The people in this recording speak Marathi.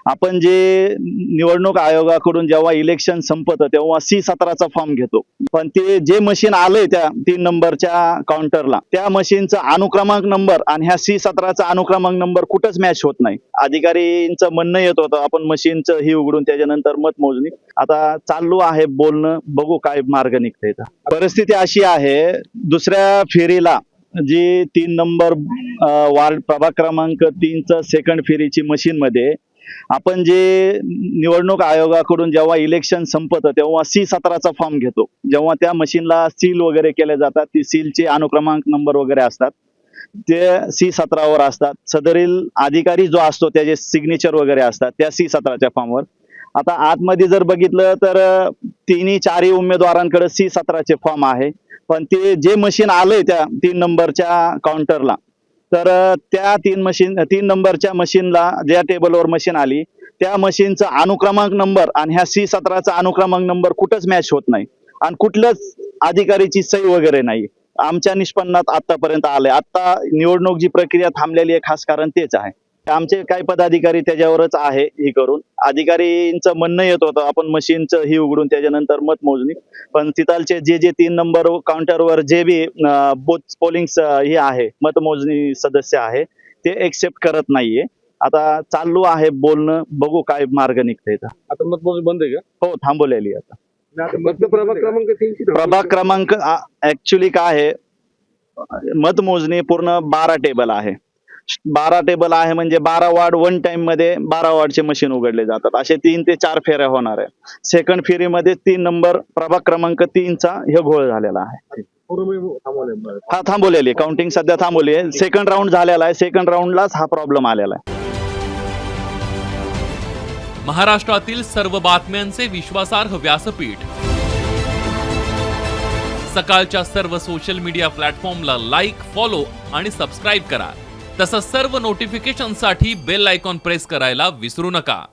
आपण जे निवडणूक आयोगाकडून जेव्हा इलेक्शन संपतं तेव्हा C17चा फॉर्म घेतो, पण ते जे मशीन आलंय त्या 3 नंबरच्या काउंटरला, त्या मशीनचा अनुक्रमांक नंबर आणि ह्या C17चा अनुक्रमांक नंबर कुठंच मॅच होत नाही. अधिकारींचं म्हणणं येत होतं आपण मशीनचं ही उघडून त्याच्यानंतर मतमोजणी. आता चालू आहे बोलणं, बघू काय मार्ग निघतंय. परिस्थिती अशी आहे, दुसऱ्या फेरीला जी 3 नंबर वार्ड प्रभाग क्रमांक 3चं सेकंड फेरीची मशीन मध्ये आपण जे निवडणूक आयोगाकडून जेव्हा इलेक्शन संपतं तेव्हा C17चा फॉर्म घेतो. जेव्हा त्या मशीनला सील वगैरे केले जातात, ती सीलचे अनुक्रमांक नंबर वगैरे असतात, ते C17वर असतात. सदरील अधिकारी जो असतो त्याचे सिग्नेचर वगैरे असतात त्या C17च्या फॉर्मवर. आता आतमध्ये जर बघितलं तर तिन्ही चारही उमेदवारांकडे C17चे फॉर्म आहे, पण ते जे मशीन आलंय त्या 3 नंबरच्या काउंटरला, तर त्या 3 नंबरच्या मशीनला ज्या टेबलवर मशीन आली त्या मशीनचा अनुक्रमांक नंबर आणि ह्या C17चा अनुक्रमांक नंबर कुठंच मॅच होत नाही आणि कुठल्याच अधिकारीची सही वगैरे नाही. आमच्या निष्पन्नात आतापर्यंत आलंय. आता निवडणूक जी प्रक्रिया थांबलेली आहे खास कारण तेच आहे. आमचे काही पदाधिकारी त्याच्यावरच आहे ही करून. अधिकारींचं म्हणणं येत होतं आपण मशीनचं ही उघडून त्याच्यानंतर मतमोजणी, पण तिथालचे जे 3 नंबर काउंटरवर जे बी बूथ पोलिंग हे आहे मतमोजणी सदस्य आहे ते एक्सेप्ट करत नाहीये. आता चालू आहे बोलणं, बघू काय मार्ग निघतंय. आता मतमोजणी बंद आहे का? हो, थांबवलेली आता. प्रभाग क्रमांक 3 प्रभाग क्रमांक ऍक्च्युली काय आहे, मतमोजणी पूर्ण 12 टेबल आहे. 12 टेबल आहे म्हणजे 12 वॉर्ड वन टाइम मध्ये 12 वॉर्डचे मशीन उघडले जातात. असे 3 ते 4 फेऱ्या होणार आहे. सेकंड फेरीमध्ये 3 नंबर प्रभाग क्रमांक 3चा हे घोळ झालेला आहे. हा, थांबवलेली काउंटिंग सध्या थांबवली आहे. सेकंड राऊंड झालेला आहे. सेकंड राऊंडलाच हा प्रॉब्लेम आलेला आहे. महाराष्ट्रातील सर्व बातम्यांचे विश्वासार्ह व्यासपीठ, सकाळच्या सर्व सोशल मीडिया प्लॅटफॉर्मला लाईक, फॉलो आणि सबस्क्राईब करा. तसंच सर्व नोटिफिकेशनसाठी बेल आयकॉन प्रेस करायला विसरू नका.